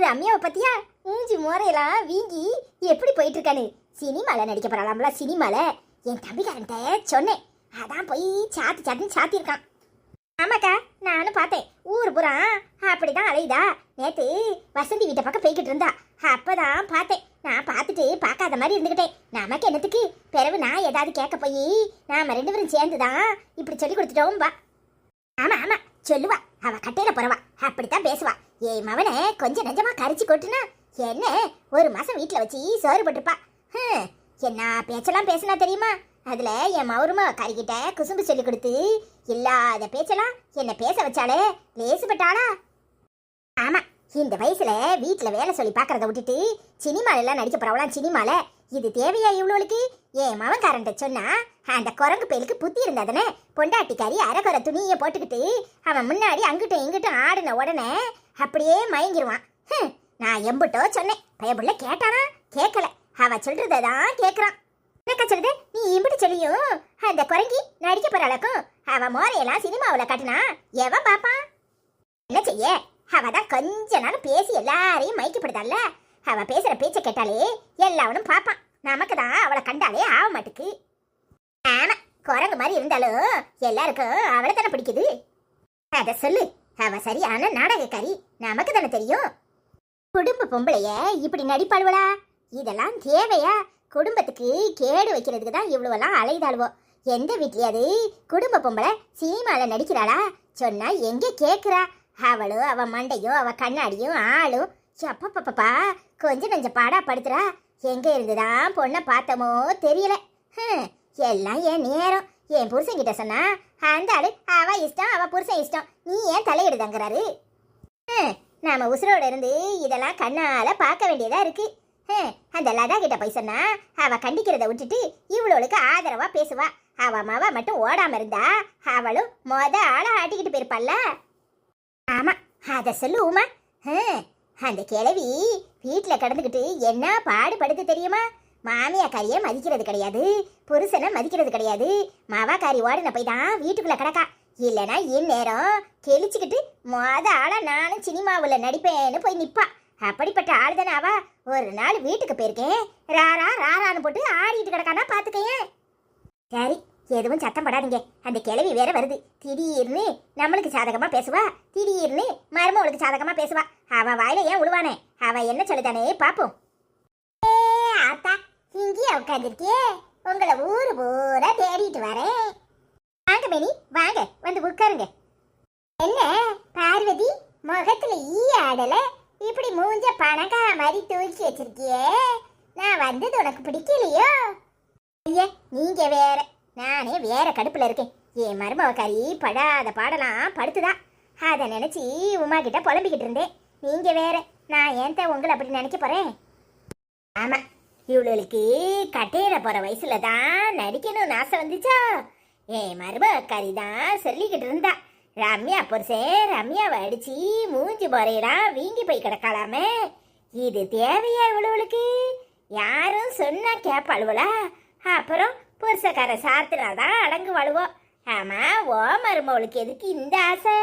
ரம்யாவை பத்தியா மூஞ்சி மோரையெல்லாம் வீங்கி எப்படி போயிட்டு இருக்கானு. சினிமால நடிக்க போறாளாம்ல, சினிமால. என் தம்பிக்காரன்ட்ட சொன்னேன், அதான் போய் சாத்திருக்கான். ஆமாக்கா, நானும் பார்த்தேன். ஊர் புறா அப்படிதான் அலையுதா. நேத்து வசந்தி வீட்டை பக்கம் போய்கிட்டு இருந்தா, அப்பதான் பார்த்தேன். நான் பார்த்துட்டு பார்க்காத மாதிரி இருந்துக்கிட்டேன். நமக்கு என்னத்துக்கு, பிறகு நான் ஏதாவது கேட்க போய் நாம 2 பேரும் சேர்ந்துதான் இப்படி சொல்லி கொடுத்துட்டோம். வா. ஆமா ஆமா சொல்லுவா, அவ கட்டையில போறவா, அப்படித்தான் பேசுவா. ஏய் மவனை கொஞ்சம் நெஞ்சமா கரிச்சு கொட்டுனா என்ன 1 மாசம் வீட்டுல வச்சு சோறு போட்டுப்பா. என்ன பேச்செல்லாம் பேசினா தெரியுமா? அதுல என் மவுருமா கறிக்கிட்ட குசும்பு சொல்லி கொடுத்து இல்லாத பேச்செல்லாம் என்ன பேச வச்சாலே லேசுப்பட்டாளா? ஆமா, இந்த வயசுல வீட்டுல வேலை சொல்லி பாக்குறத விட்டுட்டு சினிமால எல்லாம் நடிக்க போறவளாம். சினிமால இது தேவையா இவ்வளவுக்கு? என் மவன்காரன்ட்ட சொன்னா அந்த குரங்கு பேருக்கு புத்தி இருந்தாதானே. பொண்டாட்டிக்காரி அரைக்குறை துணியை போட்டுக்கிட்டு அவன் முன்னாடி அங்கிட்டும் இங்கிட்டும் ஆடின உடனே அப்படியே மயங்கிருவான். நான் எம்பிட்டோ சொன்னேன், பயப்புள்ள கேட்டானா? கேட்கல. அவ சொல்றதான் கேட்கறான். என்னக்கா சொல்லுது? நீ இம்பிட்டு சொல்லியும் அந்த குரங்கி நடிக்க போறாளக்கும். அவ மோரையெல்லாம் சினிமாவுல காட்டினா எவன் பாப்பான்? என்ன செய்ய, அவதான் கொஞ்ச நாள் பேசி எல்லாரையும் மயக்கப்படுதால. அவ பேசுற பேச்ச கேட்டாலே எல்லாவனும் பாப்பான். நமக்கு தான் அவளை கண்டாலே ஆக மாட்டுக்கு. ஆமா, குரங்கு மாதிரி இருந்தாலும் எல்லாருக்கும் அவளை தானே பிடிக்குது. அத சொல்லு, அவ சரியான நாடகக்காரி, நமக்கு தானே தெரியும். குடும்ப பொம்பளைய இப்படி நடிப்பாளுவளா? இதெல்லாம் தேவையா? குடும்பத்துக்கு கேடு வைக்கிறதுக்கு தான் இவ்வளவெல்லாம் அலைதாளுவோம். எந்த வீட்லயாவது குடும்ப பொம்பளை சினிமால நடிக்கிறாளா? சொன்னா எங்க கேக்குறா? அவளும் அவ மண்டையும் அவ கண்ணாடியும் ஆளும் அப்பப்பப்பா கொஞ்சம் நஞ்ச பாடா படுத்துறா. எங்க இருந்துதான் பொண்ணை பார்த்தமோ தெரியல. எல்லாம் என் நேரம். என் புருஷன் கிட்ட சொன்னா அந்த ஆளு அவ இஷ்டம் அவ புருஷன் இஷ்டம், நீ ஏன் தலையிடுதாங்கிறாரு. நாம உசுரோட இருந்து இதெல்லாம் கண்ணால பார்க்க வேண்டியதா இருக்கு. அந்த லதா கிட்ட போய் சொன்னா அவ கண்டிக்கிறத விட்டுட்டு இவ்வளவுக்கு ஆதரவா பேசுவா. அவ மவ மட்டும் ஓடாம இருந்தா அவளும் ஆளை ஆட்டிக்கிட்டு போயிருப்பாள்ல. ஆமா, அத சொல்லு உமா. அந்த கிழவி வீட்டுல கிடந்துக்கிட்டு என்ன பாடுபடுத்து தெரியுமா? மாமியாக்காரிய மதிக்கிறது கிடையாது, புருஷனை மதிக்கிறது கிடையாது. மாவாக்காரி ஓடின போய் தான் வீட்டுக்குள்ள கிடக்கா. இல்லைன்னா இந்நேரம் கெளிச்சுக்கிட்டு ஆளா நானும் சினிமாவில் நடிப்பேன்னு போய் நிப்பா. அப்படிப்பட்ட ஆள் தானே அவ. ஒரு நாள் வீட்டுக்கு போயிருக்கேன், ராரா ராரான்னு போட்டு ஆடிட்டு கிடக்கானா பாத்துக்கேன். சரி, எதுவும் சத்தம் படாதீங்க. அந்த கிழவி வேற வருது. திடீர்னு நம்மளுக்கு சாதகமா பேசுவா, திடீர்னு மருமவளுக்கு சாதகமா பேசுவா. அவ வாயில ஏன் உழுவானே? அவ என்ன சொல்லுதானே பாப்போம். ஆத்தா, இங்கேயே உட்காந்துருக்கே, உங்களை ஊரு பூரா தேடிட்டு வரேன். வாங்க மேனி, வாங்க வந்து உட்காருங்க. என்ன பார்வதி, முகத்துல ஈ ஆடல, இப்படி மூஞ்ச பணக்கா மாதிரி தூக்கி வச்சிருக்கியே? நான் வந்தது உனக்கு பிடிக்கலையோ? ஐயா, நீங்க வேற, நானே வேற கடுப்புல இருக்கேன். என் மருமவக்காரி படாத பாடலாம் படுத்துதா. அதை நினைச்சு உமா கிட்ட புலம்பிக்கிட்டு இருந்தேன். நீங்க வேற, நான் ஏன் உங்களை அப்படி நினைக்க போறேன்? ஆமா, இவளுக்கு கட்டையில போற வயசுல தான் நடிக்கணும்னு ஆசை வந்துச்சா? என் மருமவக்காரி தான் சொல்லிக்கிட்டு இருந்தா, ரம்யா புருஷே ரம்யாவை அடிச்சு மூஞ்சி போறையெல்லாம் வீங்கி போய் கிடக்கலாமே. இது தேவையா இவ்வளவுக்கு? யாரும் சொன்னா கேப்பாளுவலா? அப்புறம் புருஷக்கார சாத்தினாதான் அடங்கு வாழுவோம். ஆமா, ஓ மருமவளுக்கு எதுக்கு இந்த ஆசை?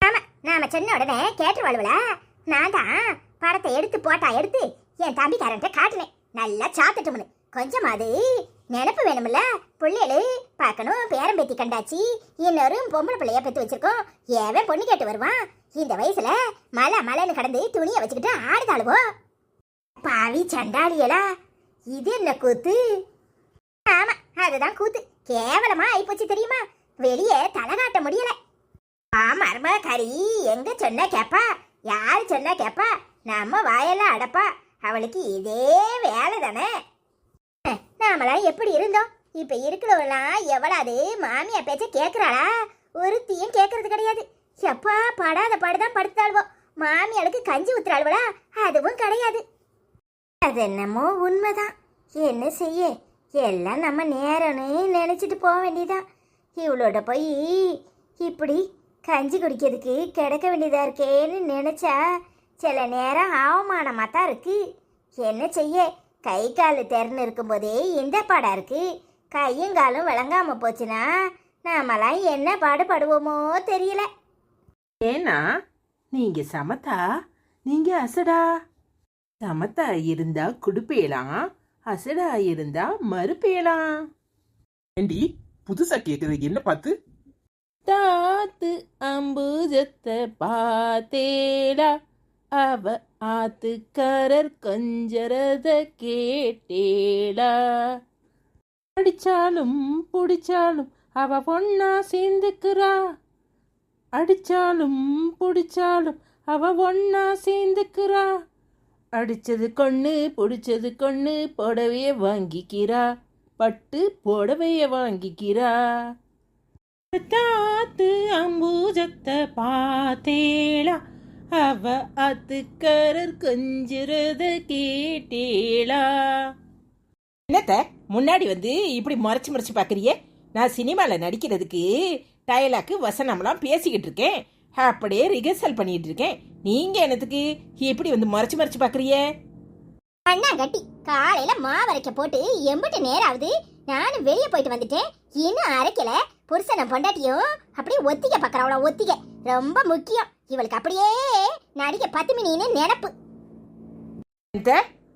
ஆமா, நாம சொன்ன உடனே கேட்டு வாழுவலா? நான் தான் படத்தை எடுத்து என் தம்பிக்காரன்ட்ட காட்டினேன், நல்லா சாத்துட்டும்னு. கொஞ்சமாது நினப்பு வேணுமில்ல? பிள்ளைகளு பார்க்கணும், பேரம்பேத்தி கண்டாச்சு, இன்னொரு பொம்பளை பிள்ளைய பெற்று வச்சிருக்கோம். ஏவன் பொண்ணு கேட்டு வருவான்? இந்த வயசுல மலைன்னு கடந்து துணியை வச்சுக்கிட்டு ஆடுதாளுவோ? பாவி சண்டாளியலா, இது என்ன கூத்து? ஆமா, அதுதான் கூத்து. கேவலமா ஆயிப்போச்சு தெரியுமா? வெளியே தலை காட்ட முடியல. மர்ம கறி எங்க சொன்னா கேப்பா? யாரு சொன்னா கேப்பா? நம்ம வாயெல்லாம் அடப்பா. அவளுக்கு இதே வேலை தானே. நாமெல்லாம் எப்படி இருந்தோம்? இப்ப இருக்கிறவெல்லாம் எவ்வளவு மாமியா பேச்ச கேக்குறாளா? ஒருத்தியும் கேக்குறது கிடையாது. எப்பா படாத பாடுதான் படுத்தாள்வோ. மாமியாளுக்கு கஞ்சி ஊத்துறாள்வளா? அதுவும் கிடையாது. அது என்னமோ உண்மைதான். என்ன செய்ய, எல்லாம் நம்ம நேரம்னு நினைச்சிட்டு போக வேண்டியதான். இவளோட போய் இப்படி கஞ்சி குடிக்கிறதுக்கு கிடக்க வேண்டியதா இருக்கேன்னு நினைச்சா சில நேரம் அவமானமா தான் இருக்கு. என்ன செய்ய, கை கால் திறன்னு இருக்கும்போதே இந்த பாடா இருக்கு. கையும் காலும் விளங்காம போச்சுன்னா நாமெல்லாம் என்ன பாடுபடுவோமோ தெரியல. ஏன்னா நீங்க சமத்தா, நீங்க அசடா சமத்தா இருந்தா குடுப்பேலாம், அசடா இருந்தா மறுப்பேலாம். ஏண்டி புதுசா கேக்குறது என்ன பார்த்து? தாத்து அம்புஜத்தை பார்த்தேடா, அவ ஆத்துக்காரர் கொஞ்சரத கேட்டேடா. அடிச்சாலும் புடிச்சாலும் அவ ஒன்னா சேர்ந்துக்கிறா, அடிச்சாலும் புடிச்சாலும் அவ ஒன்னா சேர்ந்துக்கிறா. அடிச்சது கொண்ணு புடிச்சது கொண்ணு புடவைய வாங்கிக்கிறா, பட்டு புடவைய வாங்கிக்கிறா. தாத்து அம்பூஜத்தை பார்த்தேளா, அவ அத்துக்கரர் கொஞ்சிறத கேட்டேளா. என்னத்த முன்னாடி வந்து இப்படி முறைச்சு முறைச்சு பார்க்குறியே? நான் சினிமாவில் நடிக்கிறதுக்கு டயலாக்கு வசனம்லாம் பேசிக்கிட்டு இருக்கேன், அப்படியே ரிஹர்சல் பண்ணிட்டு இருக்கேன். நீங்க என்னத்துக்கு இப்படி வந்து முறைச்சு முறைச்சு பார்க்குறியே? அண்ணா கட்டி காலையில மாவரைக்க போட்டு எம்பிட்டு நேரம் ஆகுது. நானும் வெளியே போயிட்டு வந்துட்டேன், இன்னும் அரைக்கல. புருஷனை பொண்டாட்டியும் அப்படியே ஒத்திக்க பார்க்கறவள ஒத்திக்க ரொம்ப முக்கியம். இவளுக்கு அப்படியே நடிகை 10 மணின்னு நினப்பு.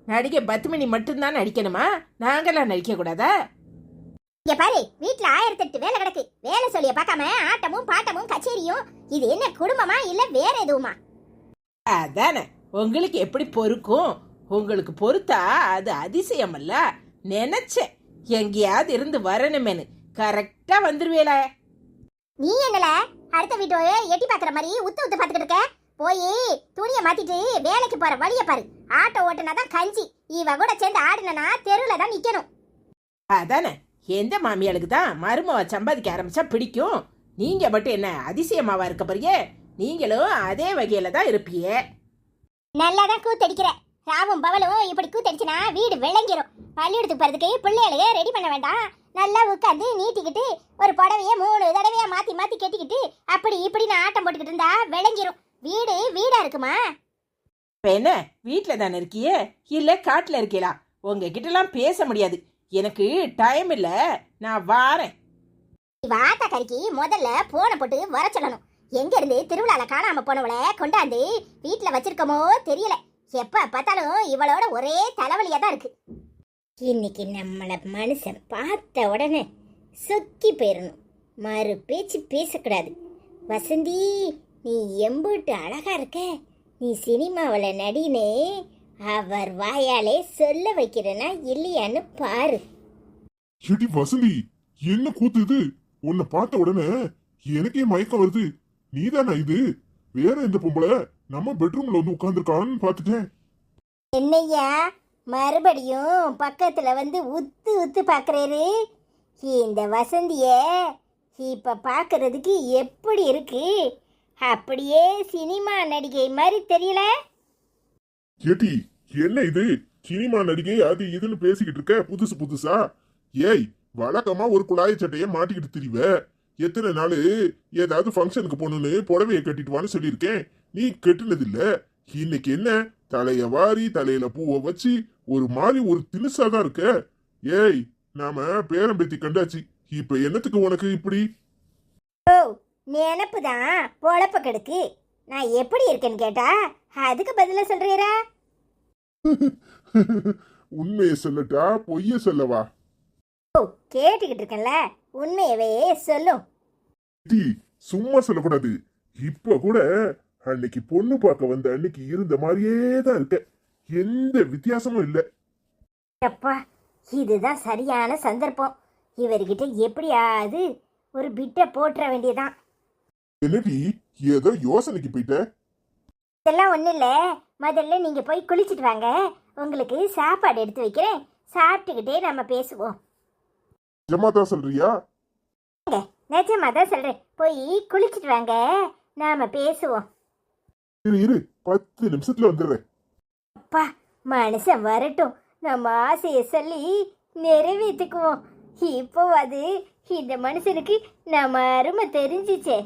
நடிகை 10 மணி மட்டும்தான் நடிக்கணுமா? நாங்கெல்லாம் நடிக்க கூடாதா? இங்க பாரு, வீட்டுல 1008 வேலை கிடக்கு. வேலை சொல்லிய பார்க்காம ஆட்டமும் பாட்டமும் கச்சேரியும். இது என்ன குடும்பமா இல்ல வேற எதுவுமா? அதானே, உங்களுக்கு எப்படி பொறுக்கும்? உங்களுக்கு பொறுத்தா அது அதிசயம் அல்ல. நினைச்சேன் எங்கேயாவது இருந்து வரணுமேனு. கரெக்டா வந்துருவேல. நீ என்னல அடுத்த வீட்டோ எட்டி பாக்குற மாதிரி உத்து உத்து பாத்துக்கிட்டு இருக்க? போய் துணியை மாத்திட்டு வேலைக்கு போற வழிய பாரு. ஆட்டோ ஓட்டுனாதான் கஞ்சி. இவ கூட சேர்ந்து ஆடுனா தெருவுல தான் நிக்கணும். அதானே, எந்த மாமியாளுக்கு தான் மருமவ சம்பாதிக்க ஆரம்பிச்சா பிடிக்கும்? நீங்க மட்டும் என்ன அதிசயமாவா இருக்க போறீங்க? நீங்களும் அதே வகையில தான் இருப்பீங்க. நல்லாதான் கூத்தடிக்கிற. ராவும் பவலும் இப்படி கூத்தடிச்சுனா வீடு விளங்கிரும். பள்ளிக்கூடத்துக்கு போறதுக்கு பிள்ளைகளையே ரெடி பண்ண வேண்டாம். நல்லா உட்காந்து நீட்டிக்கிட்டு ஒரு புடவைய 3 தடவையா மாத்தி மாத்தி கட்டிக்கிட்டு அப்படி இப்படின்னு ஆட்டம் போட்டுக்கிட்டு இருந்தா விளங்கிரும். வீடு வீடா இருக்குமா? என்ன வீட்டுல தானே இருக்கியே, இல்ல காட்டுல இருக்கீங்களா? உங்ககிட்ட எல்லாம் பேச முடியாது, எனக்கு டைம் இல்ல, நான் வாரேன். வாத்தா கறிக்கு முதல்ல போனை போட்டு வர சொல்லணும். எங்க இருந்து திருவிழால காணாம போனவளை கொண்டாந்து வீட்டுல வச்சிருக்கமோ தெரியல. எப்ப பார்த்தாலும் இவளோட ஒரே தலைவலியா தான் இருக்கு. இன்னைக்கு நம்மள மனுஷன் பார்த்த உடனே சொக்கி போயிடணும். மறு பேச்சு பேசக்கூடாது. வசந்தி, நீ எம்பூட்டு அழகா இருக்க, நீ சினிமாவில் நடினே அவர் வாயாலே சொல்ல வைக்கிறனா இல்லையான்னு பாரு. எடி வசந்தி, என்ன கூத்து இது? உன்னை பார்த்த உடனே எனக்கே மயக்கம் வருது. நீதானா இது? வேற எந்த பொம்பளை நம்ம பெட்ரூம்ல வந்து உட்கார்ந்துருக்கான்னு பார்த்துட்டேன். என்னையா மறுபடியும் பக்கத்துல வந்து உத்து உத்து பாக்குறாரு? இந்த வசந்திய இப்ப பாக்குறதுக்கு எப்படி இருக்கு? அப்படியே சினிமா நடிகை மாதிரி தெரியல? ஏடி, என்ன இது? சினிமா நடிகை அது இதுன்னு பேசிக்கிட்டு இருக்க புதுசு புதுசா? ஏய், வழக்கமா ஒரு குழாய் சட்டைய மாட்டிக்கிட்டு திரிவ. எத்தனை நாள் ஏதாவது ஃபங்க்ஷனுக்கு போகணுன்னு புடவைய கட்டிட்டு வான்னு சொல்லியிருக்கேன். நீ கெட்டுனது இல்ல. இன்னைக்கு என்ன தலைய வாரி தலையில பூவை வச்சு ஒரு மாதிரி ஒரு தினுசா தான் இருக்க. ஏய், நாம பேரம்பேத்தி கண்டாச்சு, இப்ப என்னத்துக்கு உனக்கு இப்படி? ஓ, நினப்பு தான் பொழப்ப கெடுக்கு. நான் எப்படி இருக்கேன்னு கேட்டா அதுக்கு பதில சொல்றீரா? உண்மையை சொல்லட்டா பொய்ய சொல்லவா? ஓ, கேட்டுக்கிட்டு இருக்கேன்ல, உண்மையவே சொல்லும். சும்மா சொல்லக்கூடாது. இப்ப கூட அன்னைக்கு பொண்ணு பார்க்க வந்த அன்னைக்கு இருந்த மாதிரியே தான் இருக்க. எந்த வித்தியாசமும் இல்ல. அப்பா, இதுதான் சரியான சந்தர்ப்பம். இவர்கிட்ட எப்படியாவது ஒரு பிட்ட போட்டுற வேண்டியதான். என்னடி ஏதோ யோசனைக்கு போயிட்ட? இதெல்லாம் ஒண்ணும் இல்ல. முதல்ல நீங்க போய் குளிச்சுட்டு வாங்க, உங்களுக்கு சாப்பாடு எடுத்து வைக்கிறேன். சாப்பிட்டுக்கிட்டே நம்ம பேசுவோம். நிஜமாதான் சொல்றியா? நிஜமா தான் சொல்றேன். போய் குளிச்சுட்டு வாங்க, நாம பேசுவோம். இரு இரு, 10 நிமிஷத்துல வந்துடுறேன். அப்பா, மனுஷன் வரட்டும், நம்ம ஆசையை சொல்லி நிறைவேற்றுக்குவோம். இப்போ அது இந்த மனுஷனுக்கு நம்ம அருமை தெரிஞ்சிச்சே.